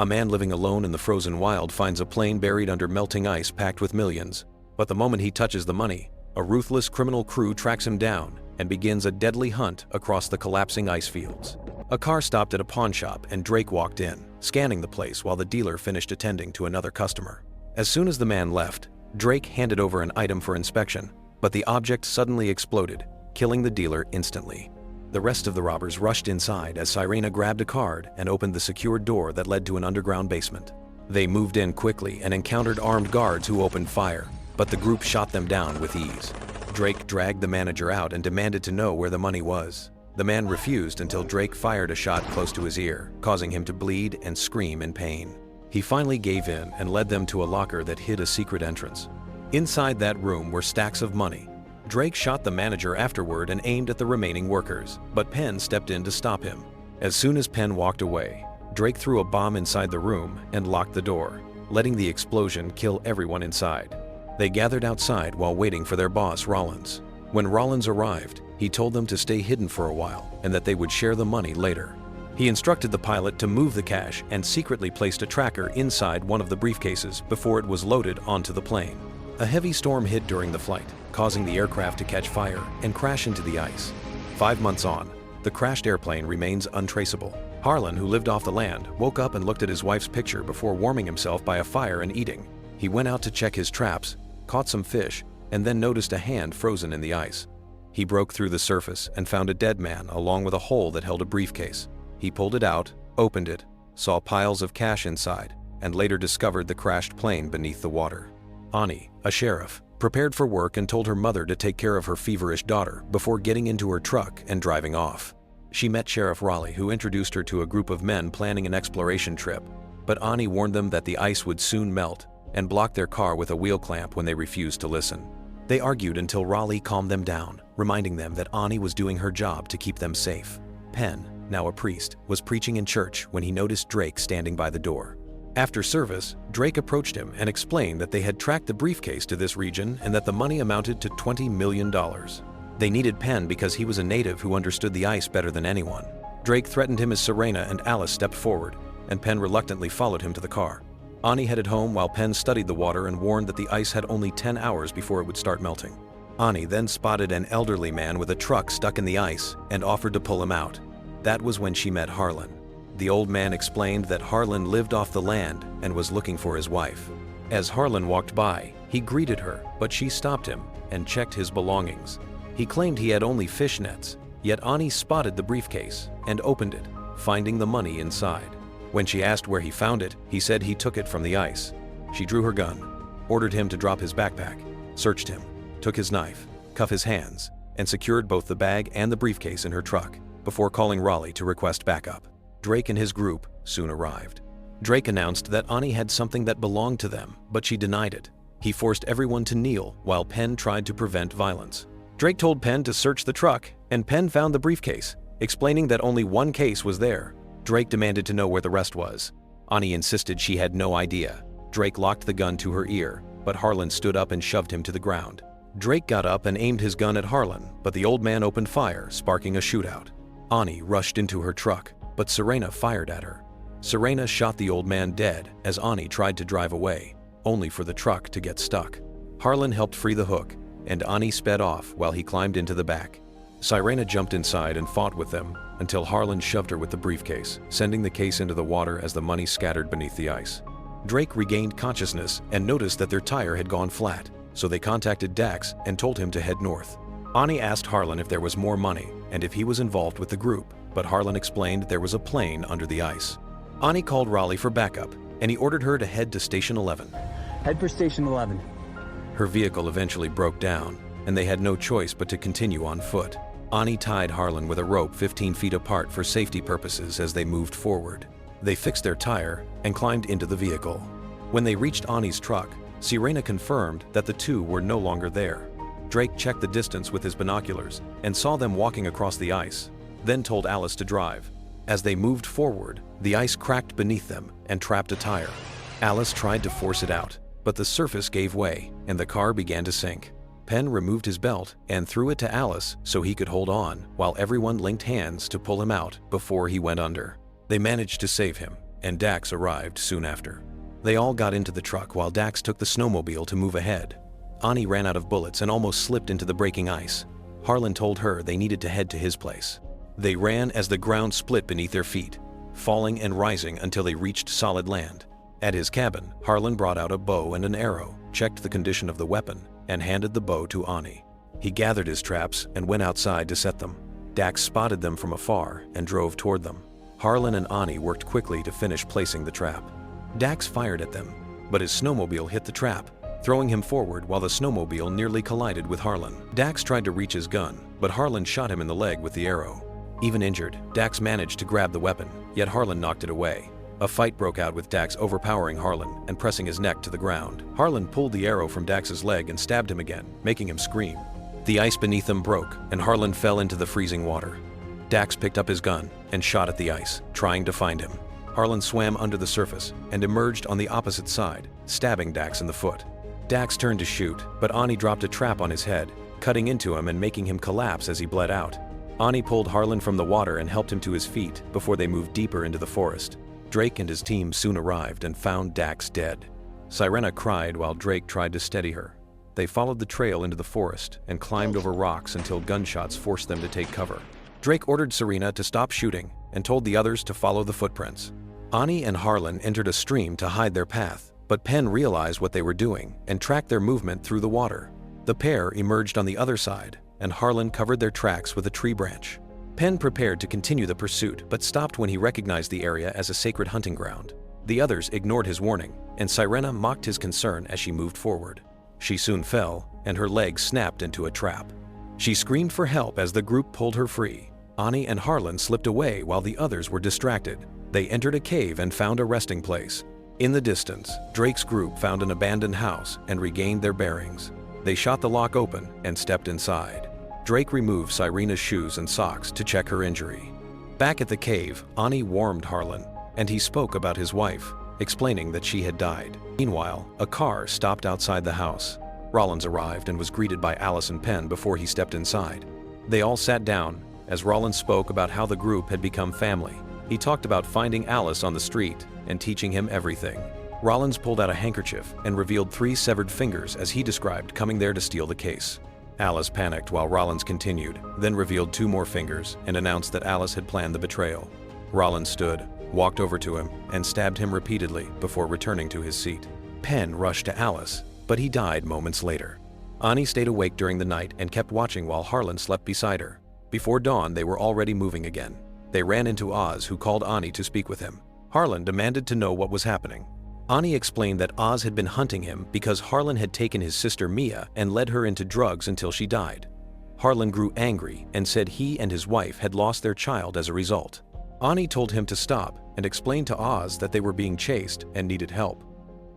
A man living alone in the frozen wild finds a plane buried under melting ice packed with millions. But the moment he touches the money, a ruthless criminal crew tracks him down and begins a deadly hunt across the collapsing ice fields. A car stopped at a pawn shop and Drake walked in, scanning the place while the dealer finished attending to another customer. As soon as the man left, Drake handed over an item for inspection, but the object suddenly exploded, killing the dealer instantly. The rest of the robbers rushed inside as Sirena grabbed a card and opened the secured door that led to an underground basement. They moved in quickly and encountered armed guards who opened fire, but the group shot them down with ease. Drake dragged the manager out and demanded to know where the money was. The man refused until Drake fired a shot close to his ear, causing him to bleed and scream in pain. He finally gave in and led them to a locker that hid a secret entrance. Inside that room were stacks of money. Drake shot the manager afterward and aimed at the remaining workers, but Penn stepped in to stop him. As soon as Penn walked away, Drake threw a bomb inside the room and locked the door, letting the explosion kill everyone inside. They gathered outside while waiting for their boss, Rollins. When Rollins arrived, he told them to stay hidden for a while and that they would share the money later. He instructed the pilot to move the cash and secretly placed a tracker inside one of the briefcases before it was loaded onto the plane. A heavy storm hit during the flight, causing the aircraft to catch fire and crash into the ice. 5 months on, the crashed airplane remains untraceable. Harlan, who lived off the land, woke up and looked at his wife's picture before warming himself by a fire and eating. He went out to check his traps, caught some fish, and then noticed a hand frozen in the ice. He broke through the surface and found a dead man along with a hole that held a briefcase. He pulled it out, opened it, saw piles of cash inside, and later discovered the crashed plane beneath the water. Ani, a sheriff, prepared for work and told her mother to take care of her feverish daughter before getting into her truck and driving off. She met Sheriff Raleigh, who introduced her to a group of men planning an exploration trip, but Ani warned them that the ice would soon melt and blocked their car with a wheel clamp when they refused to listen. They argued until Raleigh calmed them down, reminding them that Ani was doing her job to keep them safe. Penn, now a priest, was preaching in church when he noticed Drake standing by the door. After service, Drake approached him and explained that they had tracked the briefcase to this region and that the money amounted to $20 million. They needed Penn because he was a native who understood the ice better than anyone. Drake threatened him as Serena and Alice stepped forward, and Penn reluctantly followed him to the car. Ani headed home while Penn studied the water and warned that the ice had only 10 hours before it would start melting. Ani then spotted an elderly man with a truck stuck in the ice and offered to pull him out. That was when she met Harlan. The old man explained that Harlan lived off the land and was looking for his wife. As Harlan walked by, he greeted her, but she stopped him and checked his belongings. He claimed he had only fishnets, yet Ani spotted the briefcase and opened it, finding the money inside. When she asked where he found it, he said he took it from the ice. She drew her gun, ordered him to drop his backpack, searched him, took his knife, cuffed his hands, and secured both the bag and the briefcase in her truck before calling Raleigh to request backup. Drake and his group soon arrived. Drake announced that Ani had something that belonged to them, but she denied it. He forced everyone to kneel while Penn tried to prevent violence. Drake told Penn to search the truck, and Penn found the briefcase, explaining that only one case was there. Drake demanded to know where the rest was. Ani insisted she had no idea. Drake locked the gun to her ear, but Harlan stood up and shoved him to the ground. Drake got up and aimed his gun at Harlan, but the old man opened fire, sparking a shootout. Ani rushed into her truck, but Serena fired at her. Serena shot the old man dead as Ani tried to drive away, only for the truck to get stuck. Harlan helped free the hook, and Ani sped off while he climbed into the back. Serena jumped inside and fought with them until Harlan shoved her with the briefcase, sending the case into the water as the money scattered beneath the ice. Drake regained consciousness and noticed that their tire had gone flat, so they contacted Dax and told him to head north. Ani asked Harlan if there was more money and if he was involved with the group, but Harlan explained there was a plane under the ice. Ani called Raleigh for backup, and he ordered her to head to Station 11. Head for Station 11. Her vehicle eventually broke down, and they had no choice but to continue on foot. Ani tied Harlan with a rope 15 feet apart for safety purposes as they moved forward. They fixed their tire and climbed into the vehicle. When they reached Ani's truck, Serena confirmed that the two were no longer there. Drake checked the distance with his binoculars and saw them walking across the ice, then told Alice to drive. As they moved forward, the ice cracked beneath them and trapped a tire. Alice tried to force it out, but the surface gave way and the car began to sink. Penn removed his belt and threw it to Alice so he could hold on while everyone linked hands to pull him out before he went under. They managed to save him, and Dax arrived soon after. They all got into the truck while Dax took the snowmobile to move ahead. Ani ran out of bullets and almost slipped into the breaking ice. Harlan told her they needed to head to his place. They ran as the ground split beneath their feet, falling and rising until they reached solid land. At his cabin, Harlan brought out a bow and an arrow, checked the condition of the weapon, and handed the bow to Ani. He gathered his traps and went outside to set them. Dax spotted them from afar and drove toward them. Harlan and Ani worked quickly to finish placing the trap. Dax fired at them, but his snowmobile hit the trap, throwing him forward while the snowmobile nearly collided with Harlan. Dax tried to reach his gun, but Harlan shot him in the leg with the arrow. Even injured, Dax managed to grab the weapon, yet Harlan knocked it away. A fight broke out with Dax overpowering Harlan and pressing his neck to the ground. Harlan pulled the arrow from Dax's leg and stabbed him again, making him scream. The ice beneath them broke, and Harlan fell into the freezing water. Dax picked up his gun and shot at the ice, trying to find him. Harlan swam under the surface and emerged on the opposite side, stabbing Dax in the foot. Dax turned to shoot, but Ani dropped a trap on his head, cutting into him and making him collapse as he bled out. Ani pulled Harlan from the water and helped him to his feet before they moved deeper into the forest. Drake and his team soon arrived and found Dax dead. Sirena cried while Drake tried to steady her. They followed the trail into the forest and climbed over rocks until gunshots forced them to take cover. Drake ordered Serena to stop shooting and told the others to follow the footprints. Ani and Harlan entered a stream to hide their path, but Penn realized what they were doing and tracked their movement through the water. The pair emerged on the other side, and Harlan covered their tracks with a tree branch. Penn prepared to continue the pursuit, but stopped when he recognized the area as a sacred hunting ground. The others ignored his warning, and Sirena mocked his concern as she moved forward. She soon fell, and her leg snapped into a trap. She screamed for help as the group pulled her free. Ani and Harlan slipped away while the others were distracted. They entered a cave and found a resting place. In the distance, Drake's group found an abandoned house and regained their bearings. They shot the lock open and stepped inside. Drake removed Sirena's shoes and socks to check her injury. Back at the cave, Ani warmed Harlan, and he spoke about his wife, explaining that she had died. Meanwhile, a car stopped outside the house. Rollins arrived and was greeted by Alice and Penn before he stepped inside. They all sat down as Rollins spoke about how the group had become family. He talked about finding Alice on the street and teaching him everything. Rollins pulled out a handkerchief and revealed 3 severed fingers as he described coming there to steal the case. Alice panicked while Rollins continued, then revealed 2 more fingers and announced that Alice had planned the betrayal. Rollins stood, walked over to him, and stabbed him repeatedly before returning to his seat. Penn rushed to Alice, but he died moments later. Ani stayed awake during the night and kept watching while Harlan slept beside her. Before dawn, they were already moving again. They ran into Oz, who called Ani to speak with him. Harlan demanded to know what was happening. Ani explained that Oz had been hunting him because Harlan had taken his sister Mia and led her into drugs until she died. Harlan grew angry and said he and his wife had lost their child as a result. Ani told him to stop and explained to Oz that they were being chased and needed help.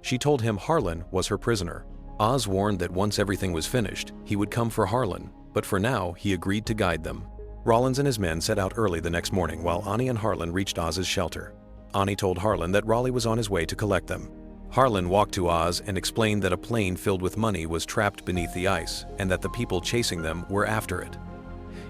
She told him Harlan was her prisoner. Oz warned that once everything was finished, he would come for Harlan, but for now he agreed to guide them. Rollins and his men set out early the next morning while Ani and Harlan reached Oz's shelter. Ani told Harlan that Raleigh was on his way to collect them. Harlan walked to Oz and explained that a plane filled with money was trapped beneath the ice and that the people chasing them were after it.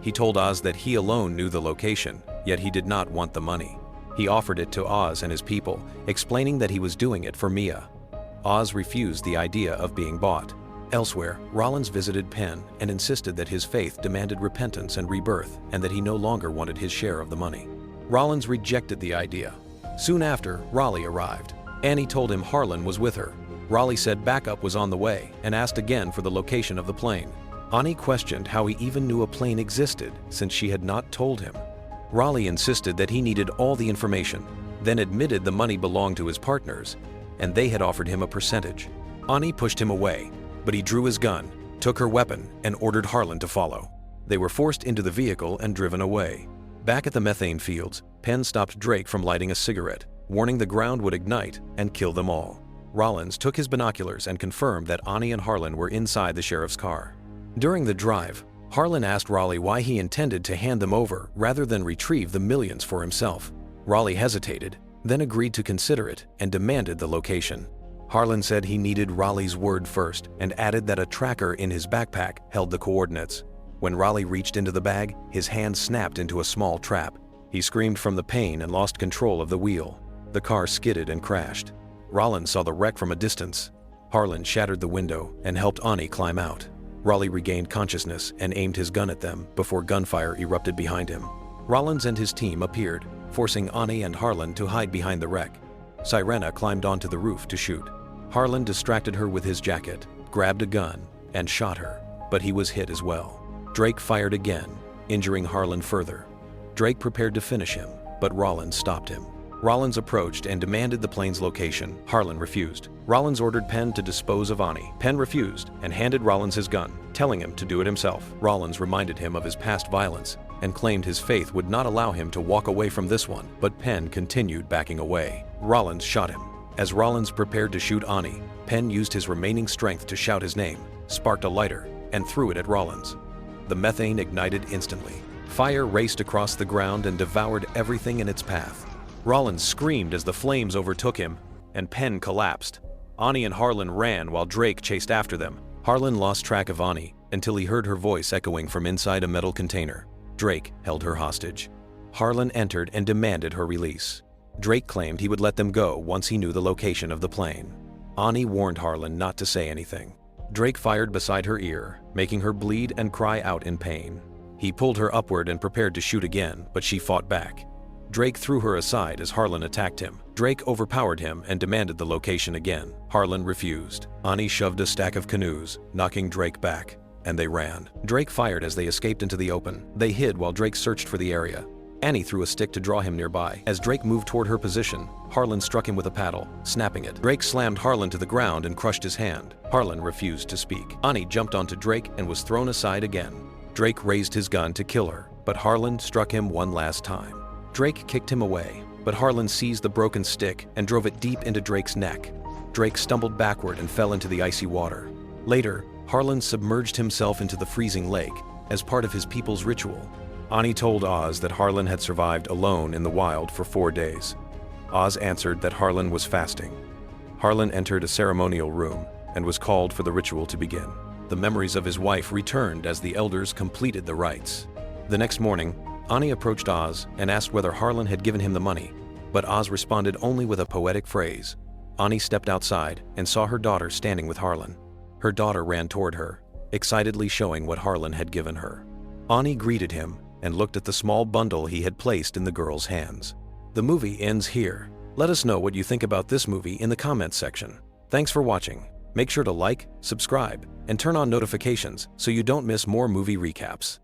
He told Oz that he alone knew the location, yet he did not want the money. He offered it to Oz and his people, explaining that he was doing it for Mia. Oz refused the idea of being bought. Elsewhere, Rollins visited Penn and insisted that his faith demanded repentance and rebirth and that he no longer wanted his share of the money. Rollins rejected the idea. Soon after, Raleigh arrived. Annie told him Harlan was with her. Raleigh said backup was on the way and asked again for the location of the plane. Ani questioned how he even knew a plane existed since she had not told him. Raleigh insisted that he needed all the information, then admitted the money belonged to his partners, and they had offered him a percentage. Ani pushed him away, but he drew his gun, took her weapon, and ordered Harlan to follow. They were forced into the vehicle and driven away. Back at the methane fields, Penn stopped Drake from lighting a cigarette, warning the ground would ignite and kill them all. Rollins took his binoculars and confirmed that Ani and Harlan were inside the sheriff's car. During the drive, Harlan asked Raleigh why he intended to hand them over rather than retrieve the millions for himself. Raleigh hesitated, then agreed to consider it and demanded the location. Harlan said he needed Raleigh's word first and added that a tracker in his backpack held the coordinates. When Raleigh reached into the bag, his hand snapped into a small trap. He screamed from the pain and lost control of the wheel. The car skidded and crashed. Rollins saw the wreck from a distance. Harlan shattered the window and helped Ani climb out. Raleigh regained consciousness and aimed his gun at them before gunfire erupted behind him. Rollins and his team appeared, forcing Ani and Harlan to hide behind the wreck. Sirena climbed onto the roof to shoot. Harlan distracted her with his jacket, grabbed a gun, and shot her, but he was hit as well. Drake fired again, injuring Harlan further. Drake prepared to finish him, but Rollins stopped him. Rollins approached and demanded the plane's location. Harlan refused. Rollins ordered Penn to dispose of Ani. Penn refused and handed Rollins his gun, telling him to do it himself. Rollins reminded him of his past violence and claimed his faith would not allow him to walk away from this one, but Penn continued backing away. Rollins shot him. As Rollins prepared to shoot Ani, Penn used his remaining strength to shout his name, sparked a lighter, and threw it at Rollins. The methane ignited instantly. Fire raced across the ground and devoured everything in its path. Rollins screamed as the flames overtook him, and Penn collapsed. Ani and Harlan ran while Drake chased after them. Harlan lost track of Ani until he heard her voice echoing from inside a metal container. Drake held her hostage. Harlan entered and demanded her release. Drake claimed he would let them go once he knew the location of the plane. Ani warned Harlan not to say anything. Drake fired beside her ear, making her bleed and cry out in pain. He pulled her upward and prepared to shoot again, but she fought back. Drake threw her aside as Harlan attacked him. Drake overpowered him and demanded the location again. Harlan refused. Ani shoved a stack of canoes, knocking Drake back, and they ran. Drake fired as they escaped into the open. They hid while Drake searched for the area. Ani threw a stick to draw him nearby. As Drake moved toward her position, Harlan struck him with a paddle, snapping it. Drake slammed Harlan to the ground and crushed his hand. Harlan refused to speak. Ani jumped onto Drake and was thrown aside again. Drake raised his gun to kill her, but Harlan struck him one last time. Drake kicked him away, but Harlan seized the broken stick and drove it deep into Drake's neck. Drake stumbled backward and fell into the icy water. Later, Harlan submerged himself into the freezing lake as part of his people's ritual. Ani told Oz that Harlan had survived alone in the wild for 4 days. Oz answered that Harlan was fasting. Harlan entered a ceremonial room and was called for the ritual to begin. The memories of his wife returned as the elders completed the rites. The next morning, Ani approached Oz and asked whether Harlan had given him the money, but Oz responded only with a poetic phrase. Ani stepped outside and saw her daughter standing with Harlan. Her daughter ran toward her, excitedly showing what Harlan had given her. Ani greeted him and looked at the small bundle he had placed in the girl's hands. The movie ends here. Let us know what you think about this movie in the comments section. Thanks for watching. Make sure to like, subscribe, and turn on notifications so you don't miss more movie recaps.